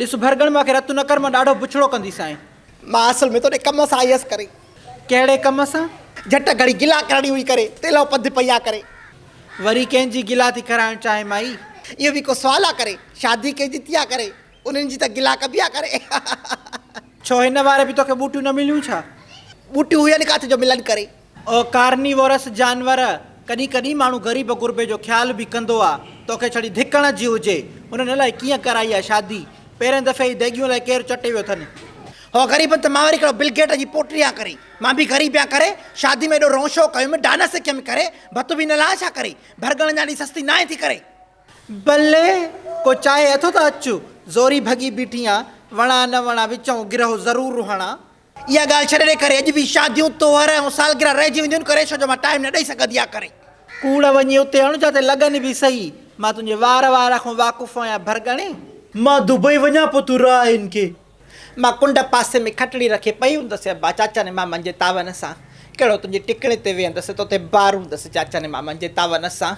ॾिस भरगण मूंखे रतु न कर, मां ॾाढो बुछड़ो कंदीसि आहीं। मां असल में तोड़े कम सां आयसि करे। कहिड़े कम सां? झट घड़ी गिला करणी हुई करे, तेलो पद पया करे। वरी कंहिंजी गिला थी कराइण चाहे माई? इहो बि को सुवाल आहे करे? शादी कंहिंजी थी आहे करे, उन्हनि जी त गिला कबी आहे करे। छो हिन वारे बि तोखे बूटियूं न मिलियूं छा? बूटियूं हुयनि किथे जो मिलनि करे। ओ कार्निवोरस जानवर, कॾहिं कॾहिं माण्हू ग़रीब गुरबे जो ख़्यालु बि कंदो आहे। तोखे छड़ी धिकण जी हुजे, उन्हनि अलाए कीअं कराई आहे शादी। पहिरें दफ़े ई देगियूं लाइ केरु चटे वियो अथनि। हो ग़रीबनि त मां वरी हिकिड़ो बिलगेट जी पोटी आहे करे। मां बि ग़रीब आहियां करे, शादी में एॾो रोशो कयुमि, डांस सिखियमि करे, भत बि न ला छा करे, भरगण जानी सस्ती ना थी करे। भले को चाहे अथो त अचु, ज़ोरी भॻी बीठी आहे, वणा न वणा विचूं गिरहो ज़रूरु हणा। इहा ॻाल्हि छॾे ॾे करे, अॼु बि शादियूं त्योहार ऐं सालगिरह रहिजी वेंदियूं करे, छो जो मां टाइम न ॾेई सघंदी आहे करे। कूड़ वञी उते हण जाते लॻनि बि सही। मां तुंहिंजे वार खां वाक़ुफ़ु आहियां भरगणे। मां दुबई वञा पोइ तूं राह हिन खे। मां कुंड पासे में खटड़ी रखे पई हूंदसि चाचा ने मामनि जे तावन सां। कहिड़ो तुंहिंजे टिकणे ते वेहंदसि, तोते बार हूंदसि चाचा ने मामनि जे तावन सां।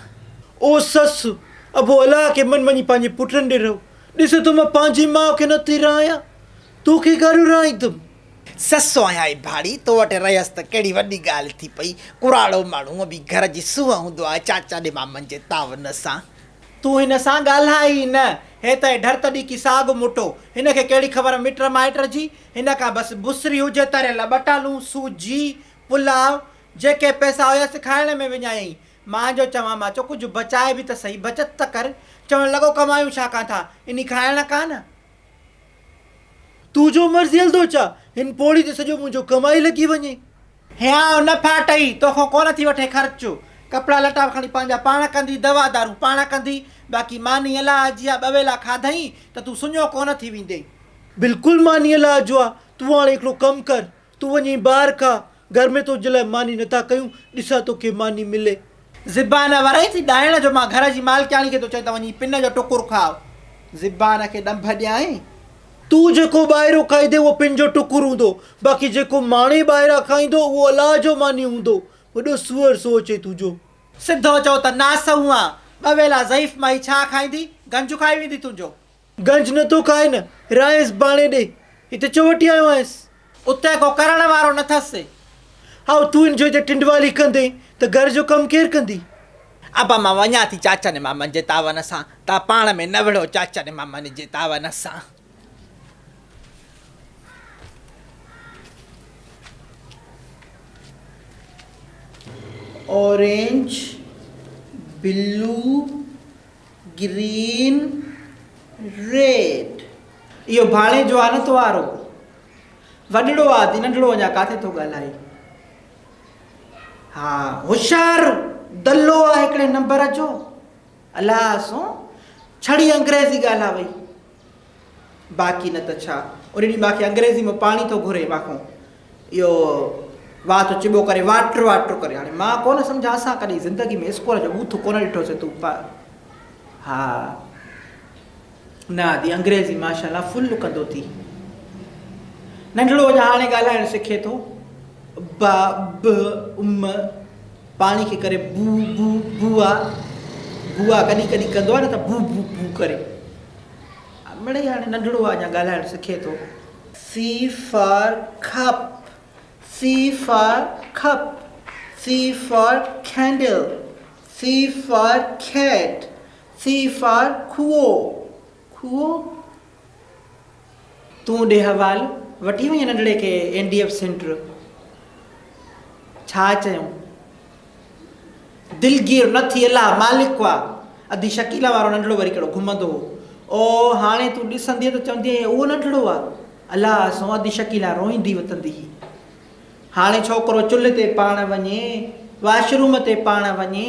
ओ ससु, अबो अलाह खे मन वञी पंहिंजे पुटनि ॾे रहो। ॾिस त मां पंहिंजी माउ खे नथी रहायां, तोखे घर रहाईंदुमि। ससु आहियां ई भाड़ी, तो वटि रहियसि त कहिड़ी वॾी ॻाल्हि थी पई। कुराड़ो माण्हू बि घर जी सूंहं हूंदो आहे चाचा ॾे मामनि जे तावन सां। तूं हिन सां ॻाल्हाए ई न, हे त ढर तॾहिं की साग मुटो। हिन खे कहिड़ी ख़बर मिट माइट जी। हिन खां बसि बुसरी हुजे, तरियल बटालूं, सूजी, पुलाव, जेके पैसा हुयसि खाइण में विञायईं। मां जो चवां, मां चयो कुझु बचाए बि त सही, बचति त कर। चवणु लॻो कमायूं छा काथां, इन खाइण कान। तूं जो मर्ज़ी हलंदो छा, हिन पोड़ी ते सॼो मुंहिंजो कमाई लॻी वञे। हियां न फाटई, तोखां कोन थी वठे ख़र्चु। कपिड़ा लटा खणी पंहिंजा पाण कंदी, दवा दारू पाण कंदी। बाक़ी मानी अलाह जी आहे, ॿ वेला खाधई त तूं सुञो कोन थी वेंदे। बिल्कुलु मानी अलाह जो आहे। तूं हाणे हिकिड़ो कमु कर, तूं वञी ॿाहिरि खा। घर में तुंहिंजे लाइ मानी नथा कयूं, ॾिसां तोखे मानी मिले। ज़िबान वराई थी ॾाइण जो, मां घर जी मालकियाणी खे थो चई त वञी पिन जो टुकुर खाओ। ज़िबान खे ॾंभ ॾियां। तूं जेको ॿाहिरियों खाईंदे उहो पिन जो टुकुर हूंदो, बाक़ी जेको माणे ॿाहिरां खाईंदो उहो अलाह जो मानी हूंदो। वॾो सुअर सोचे तुंहिंजो। सिधो चओ त नासऊं आहे। ॿ वेला ज़ईफ़ माई छा खाईंदी, गंज खाई वेंदी तुंहिंजो। गंज नथो खाए न, रायसि बाणे ॾे, हिते चवटी आयो आयसि। उते को करण वारो न अथसि। हा तूं हिन जो हिते टिंडवाली कंदे त घर जो कमु केरु कंदी? अबा मां वञा थी चाचा ने मामनि जे तावन सां, तव्हां पाण में न विढ़ो चाचा ने मामनि जे तावन सां। Orange, blue, green, red. इहो भाणे जो आहे न तुवारो, वॾड़ो आहे ती, नंढड़ो अञा काथे थो ॻाल्हाए। हा होशियारु दल्लो आहे हिकिड़े नंबर जो। अलाह सो छड़ी अंग्रेज़ी ॻाल्हाए वई। बाक़ी न त छा, उन ॾींहुं मूंखे अंग्रेज़ी में पाणी थो घुरे मूंखां। इहो वाह थो चिॿो करे, वाटर वाटर करे। हाणे मां कोन सम्झा, असां कॾहिं ज़िंदगी में स्कूल जो बूथ कोन ॾिठोसीं तूं हा न आदि अंग्रेज़ी माशाल्लाह फुल कंदो थी। नंढड़ो अञा हाणे ॻाल्हाइणु सिखे थो। बा ब उम, पाणी खे करे बू बू बुआ, बुआ कॾहिं कॾहिं कंदो आहे न त बू बू बू करे। मिड़ई हाणे नंढड़ो आहे, अञा ॻाल्हाइणु सिखे थो। C for cup, C for cup, C for candle, C for cat, C for खूओ। खूओ तूं ॾे हवाल, वठी वञे नंढड़े खे NDF सेंटर। छा चयूं? दिलगीर न थी अलाह मालिक आहे। अधी शकीला वारो नंढड़ो वरी कहिड़ो घुमंदो हो। ओ हाणे तूं ॾिसंदीअ त चवंदी उहो नंढड़ो आहे। अलाह सो अधी शकीला रोईंदी वतंदी हुई। हाणे छोकिरो चुल्हि ते पाण वञे, वॉशरूम ते पाण वञे।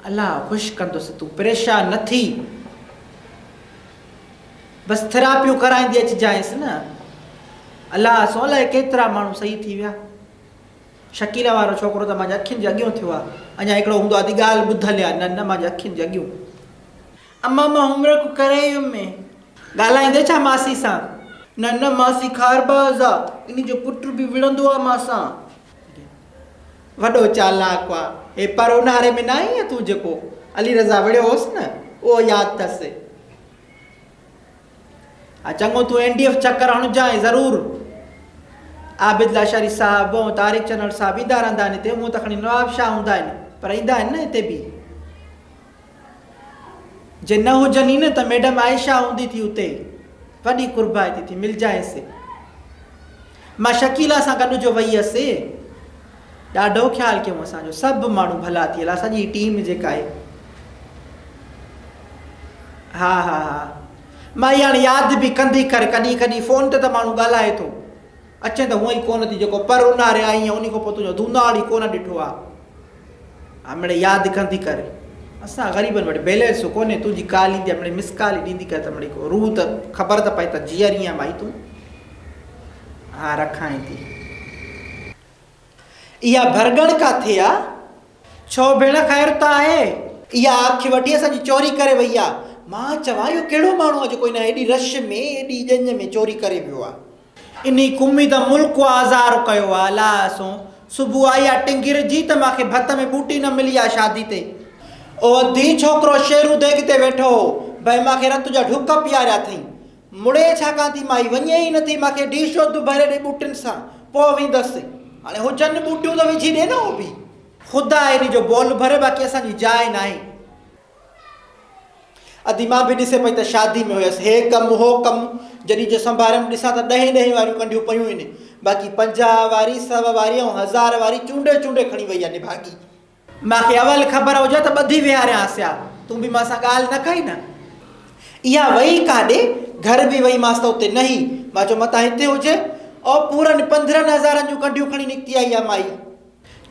अलाह ख़ुशि कंदुसि, तूं परेशान न थी। बसि थेरापियूं कराईंदी अचिजांइसि न। अलाह सो अलाए केतिरा माण्हू सही थी विया। शकीला वारो छोकिरो त मुंहिंजे अखियुनि जे अॻियां थियो आहे। अञा हिकिड़ो हूंदो आहे अधी ॻाल्हि ॿुधल आहे, न न मुंहिंजे अखियुनि जे अॻियां। अम्मा मां होमवर्क करे आयुमि। ॻाल्हाईंदे छा मासी सां? न न मासी ख़ारबाज़ आहे, इन जो पुटु बि विढ़ंदो आहे मासां। वॾो चालाक आहे। हे पर ऊन्हारे में न आई तूं जेको अली रज़ा विढ़ियो होसि न, उहो यादि अथसि। चङो तूं NDF चक्कर हणजांइ ज़रूरु। आबिद लाशारी साहब ऐं तारिक चनड़ साहब ईंदा रहंदा आहिनि हिते, हूअं त खणी नवाब शाह हूंदा आहिनि पर ईंदा आहिनि न हिते बि। जे न हुजनि न त मैडम आयशा हूंदी थी उते, वॾी कुर्बाइती थी मिलजाएसि। मां शकीला सां गॾु जो वई हुअसि, ॾाढो ख़्यालु कयूं असांजो, सभु माण्हू भला थी विया, सॼी टीम जेका आहे। हा हा हा, मां इहा हाणे यादि बि कंदी करे कॾहिं कॾहिं फ़ोन ते त माण्हू ॻाल्हाए थो, अचे त हूअं ई कोन थी, जेको पर उनारे आई आहे उन खां पोइ तुंहिंजो धूनाड़ी कोन ॾिठो आहे। हा मिड़े यादि कंदी करे, असां ग़रीबनि वटि बैलेंस कोन्हे, तुंहिंजी कॉल ईंदी आहे मिड़े मिस कॉल ई ॾींदी करे त मिड़े को रूह त ख़बर त पए त जीअरी आहे भाई तूं। हा रखां थी। इहा भरगण काथे आहे? छो भेण ख़ैर त आहे? इहा अखि वठी असांजी चोरी करे वई आहे। मां चवां इहो कहिड़ो माण्हू आहे जेको हिन एॾी रश में एॾी ॼञ में चोरी करे वियो आहे। इन कुमी त मुल्क आज़ार कयो आहे अलासो। सुबुह आई आहे टिंगिर जी त मूंखे भत में बूटी न मिली आहे शादी ते। ओ अधी छोकिरो शेरू देग ते वेठो हो, भई मूंखे रत जा ढुक पीआरिया अथई। मुड़े छाकाणि थी माई वञे ई नथी, मूंखे डीशो तूं भरे ॾे बूटियुनि सां, पोइ वेंदसि। हाणे हुजनि बूटियूं त विझी ॾे न उहो बि। ख़ुदा इन जो बॉल भरे, बाक़ी असांजी जाइ न आहे। अधी मां बि ॾिसे पई त शादी में हुयसि, हे कमु हो कमु, जॾहिं जो संभारियमि ॾिसां त 10 वारियूं कंढियूं पयूं आहिनि, बाक़ी 50 वारी 100 वारी ऐं 1000 वारी चूंडे चूंडे खणी वई आहे निभागी। मूंखे अवल ख़बर हुजे त ॿधी विहारियांसि हा, तूं बि मां सां ॻाल्हि न कई न। इहा वई काॾे, घर बि वई मांसि त उते न ही। मां चयो मतां हिते हुजे, और पूरनि 15,000 जूं कंढियूं खणी निकिती आई आहे माई।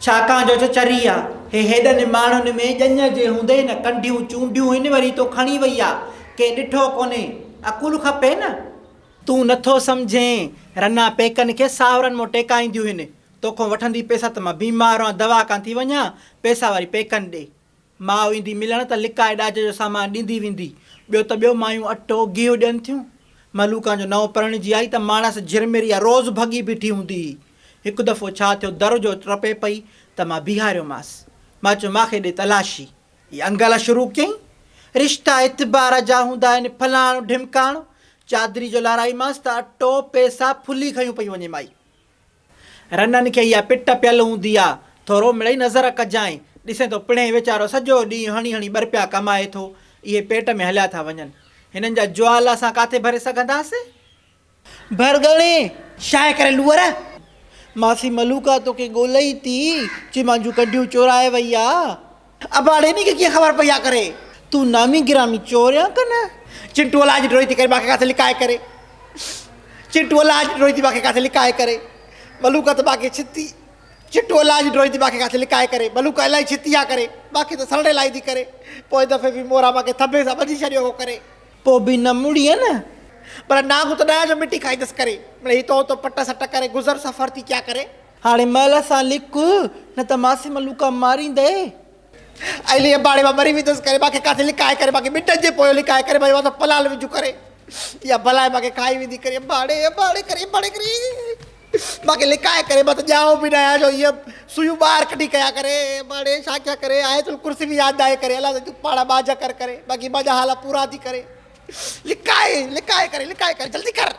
छाकाणि जो चरी आहे, हे हेॾनि माण्हुनि में ॼञ जे हूंदे न कंढियूं चूंडियूं आहिनि, वरी तो खणी वई आहे, के ॾिठो कोन्हे, अकुल खपे न। तूं नथो सम्झें, रना पेकनि खे सावरनि मां टेकाईंदियूं आहिनि। तोखां वठंदी पैसा त मां बीमार आहियां, दवा कान थी वञा, पैसा वरी पेकनि ॾे। माउ ईंदी मिलण त लिकाए ॾाज जो सामान ॾींदी वेंदी। ॿियो त ॿियो मायूं अटो गिहु ॾियनि थियूं। मलूका जो नओं परिणिजी आई त माणस झिरमिरी आहे, रोज़ु भॻी बीठी हूंदी। हिकु दफ़ो छा थियो, दर जो टपे पई त मां बीहारियोमांसि। मां चयो मूंखे ॾे तलाशी। हीअ अंगल शुरू कयईं, रिश्ता एतबार जा हूंदा आहिनि, फलाणो ढिमकाणो। चादरी जो लाराईमांसि त अटो पैसा फुली खयूं पई वञे माई। रननि खे इहा पिट पियल हूंदी आहे, थोरो मिड़ई नज़र कजांइ, ॾिसे थो पिणे वीचारो सॼो ॾींहुं हणी हणी ॿ रुपया कमाए थो, इहे पेट में हलिया था वञनि। हिननि जा ज्वाल असां किथे भरे सघंदासीं? भरगणे छाहे करे लूअर? मासी मलूका तोखे ॻोल्हे थी, चई मुंहिंजूं कढियूं चोराए वई आहे। अबाड़े नी खे कीअं ख़बर पई आहे करे? तूं नामी गिरामी चोरिया कन? चिंटू लाज ड्रोई थी करे मूंखे किथे लिकाए करे, चिंटू लाज ड्रोई थी मूंखे किथे लिकाए करे। मलूका त मूंखे छिती, चिंटू लाज ड्रोई थी मूंखे किथे लिकाए करे। मलूका इलाही छिती आहे करे, मूंखे त सड़े लाई थी करे। पोइ दफ़े बि मोरा मूंखे थबे सां ॿधी छॾियो हो करे। पोइ बि न मुड़ीअ न, पर नागू त ॾह जो मिटी खाईंदसि करे। मिड़ई हितो हुतो पट सट करे गुज़र सफ़र थी क्या करे। हाणे महिल सां लिक, न त मासी मलूका मारींदे। अली अबाड़े मां मरी वेंदसि करे, मूंखे किथे लिकाए करे, मूंखे मिटनि जे पोइ लिकाए करे, भई मां त पलाल विझूं करे, इहा भलाए मूंखे खाई वेंदी करे। अबाड़े अबाड़े करे अबाड़े करे मूंखे लिकाए करे, मां त ॼाओ बि न आहियां जो हीअ सुयूं ॿाहिरि कढी कया करे। अबाड़े छा क्या करे, आहे तुल कुर्सी बि यादि आहे करे, अलाए तूं पाण बाज कर करे, बाक़ी मुंहिंजा हाल पूरा थी करे। लिकाए लिकाए करे जल्दी कर।